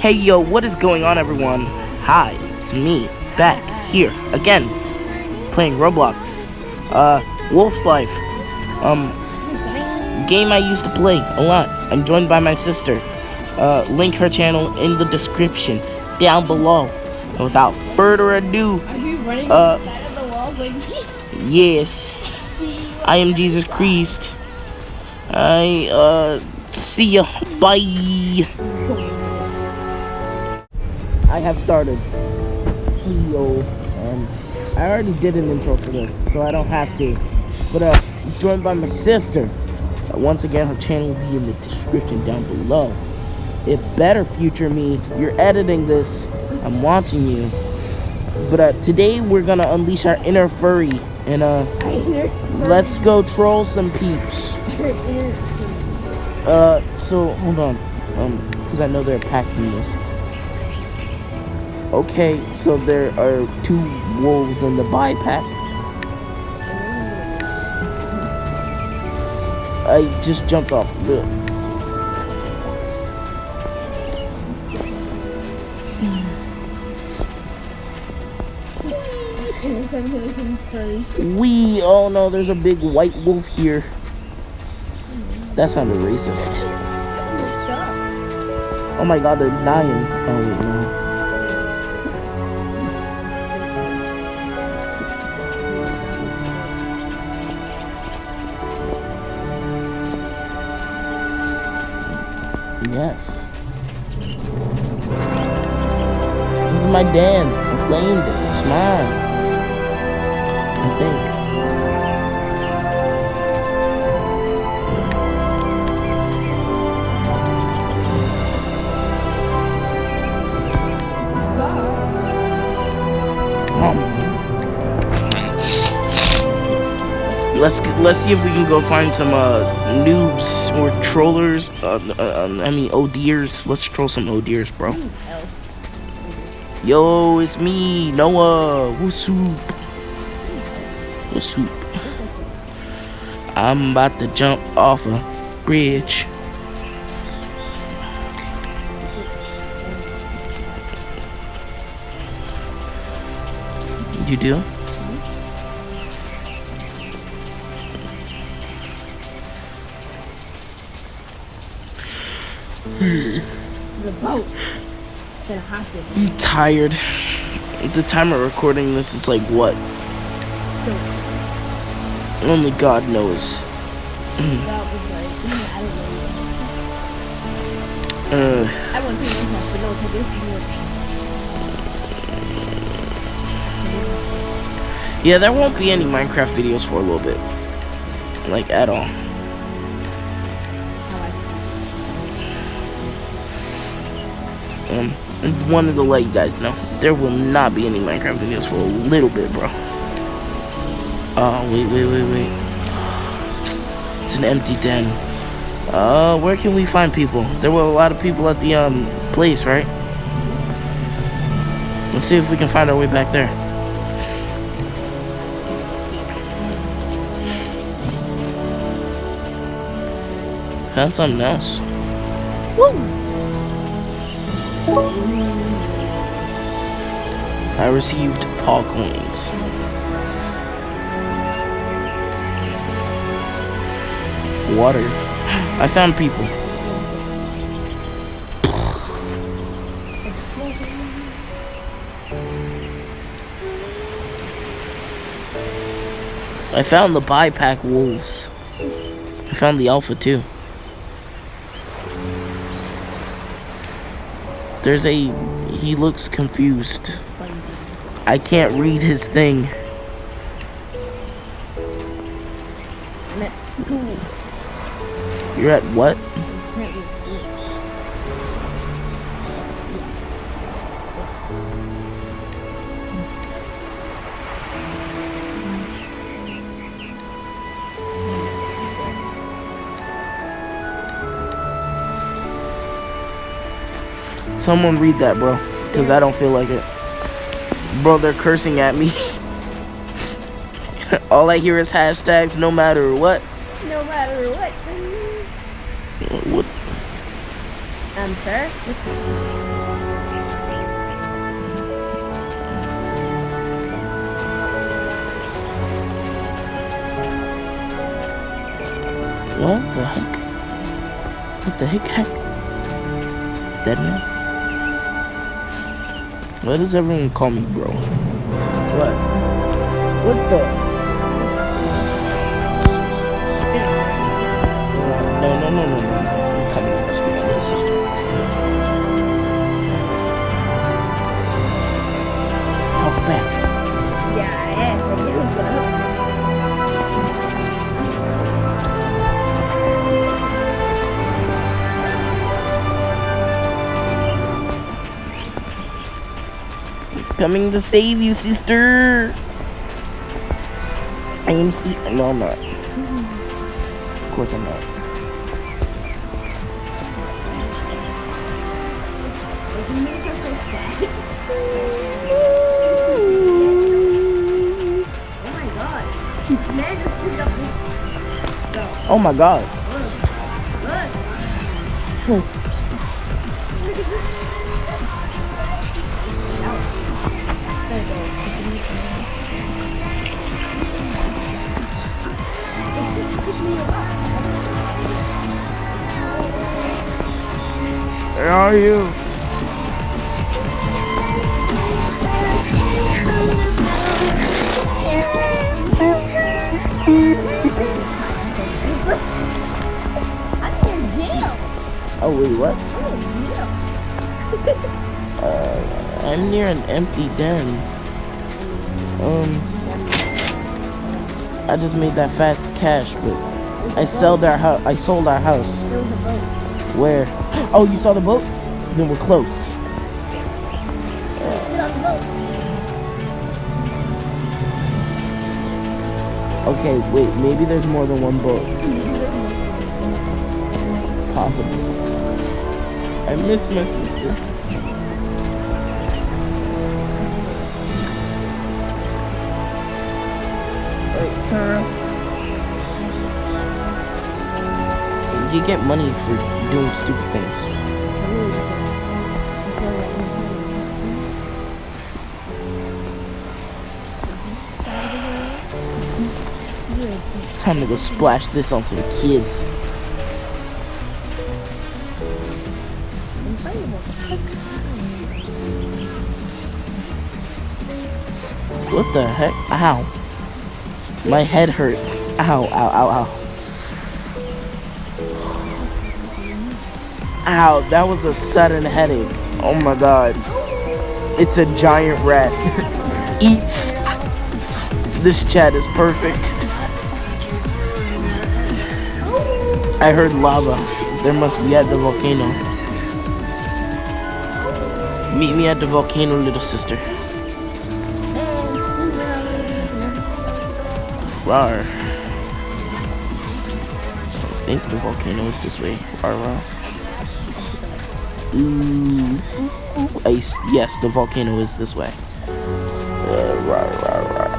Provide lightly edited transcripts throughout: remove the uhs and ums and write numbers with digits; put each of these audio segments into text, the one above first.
Hey yo, what is going on everyone? Hi, it's me, back here again, playing Roblox. Wolf's Life. Game I used to play a lot. I'm joined by my sister. Link her channel in the description down below. And without further ado, Are you running on the side of the wall like yes, I am Jesus Christ. See ya. Bye. I have started. Yo, I already did an intro for this, so I don't have to. But joined by my sister. Once again, her channel will be in the description down below. It better future me. You're editing this. I'm watching you. But today we're gonna unleash our inner furry and let's go troll some peeps. So hold on, because I know they're packing this. Okay, so there are 2 wolves in the buy pack. I just jumped off. Look. Oh no, there's a big white wolf here. That sounded racist. Oh my god, they're dying. Oh wait, no. Yes. This is my den. I claimed it. It's mine. I think. Let's see if we can go find some noobs or trollers. I mean ODers. Let's troll some ODers, bro. Yo, it's me, Noah. What's up? What's up? I'm about to jump off a bridge. You do? the boat. I'm tired. At the time of recording this, it's like what? Only God knows. I want to yeah, there won't be any Minecraft videos for a little bit. Like, at all. I wanted to let you guys know there will not be any Minecraft videos for a little bit, bro. Oh, wait. It's an empty den. Where can we find people? There were a lot of people at the place, right? Let's see if we can find our way back there. Found something else. Woo! I received paw coins. Water. I found people. I found the BiPAC wolves. I found the alpha too. There's he looks confused. I can't read his thing. You're at what? Someone read that, bro, because I don't feel like it. Bro, they're cursing at me. All I hear is hashtags no matter what. No matter what. What? Sir? What the heck? What the heck? Dead man? Why does everyone call me bro? What? What the? No. I'm coming to rescue my little sister. Help back. Yeah, I am. But you was gonna help me. Coming to save you, sister. I am here. No, I'm not. Of course I'm not. Oh my god. Man just picked up this. Oh my god. Look. Where are you? I'm in jail. Oh wait, what? I'm in jail. I'm near an empty den. I just made that fast cash, but I sold our house. There was a boat. Where? Oh, you saw the boat? Then we're close. Get on the boat. Okay, wait. Maybe there's more than one boat. Possibly. I miss my sister. Alright, turn around. You get money for doing stupid things. Time to go splash this on some kids. What the heck? Ow. My head hurts. Ow, ow, ow, ow. Ow, that was a sudden headache. Oh my god. It's a giant rat. Eats. This chat is perfect. I heard lava. There must be at the volcano. Meet me at the volcano, little sister. Rawr. I think the volcano is this way. Rawr, rawr. Ooh. Yes, the volcano is this way. Rawr, rawr, rawr.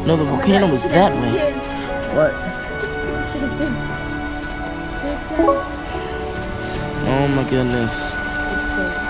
No, the volcano was that way. What? Oh my goodness.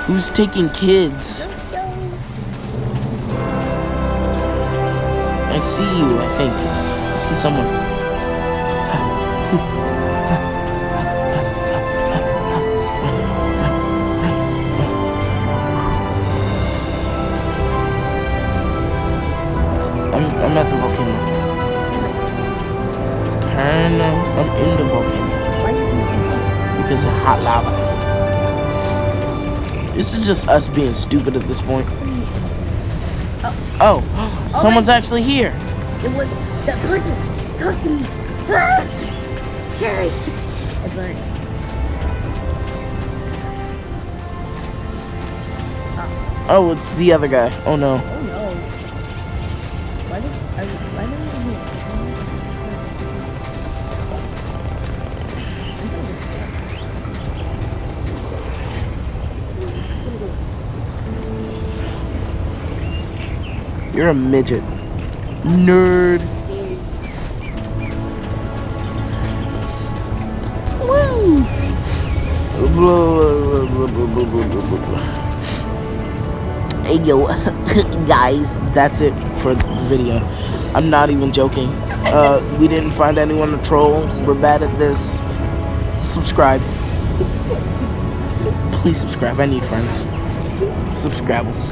Who's taking kids? I see you, I think. I see someone. I'm at the volcano. Kinda, I'm in the volcano. Because of hot lava. This is just us being stupid at this point. Oh, someone's actually here. It was that person. Talk to me. Cherry. I burned. Oh, it's the other guy. Oh no. Oh no. Why did You're a midget. Nerd. Woo! Hey yo, guys, that's it for the video. I'm not even joking. We didn't find anyone to troll. We're bad at this. Subscribe. Please subscribe. I need friends. Subscribers.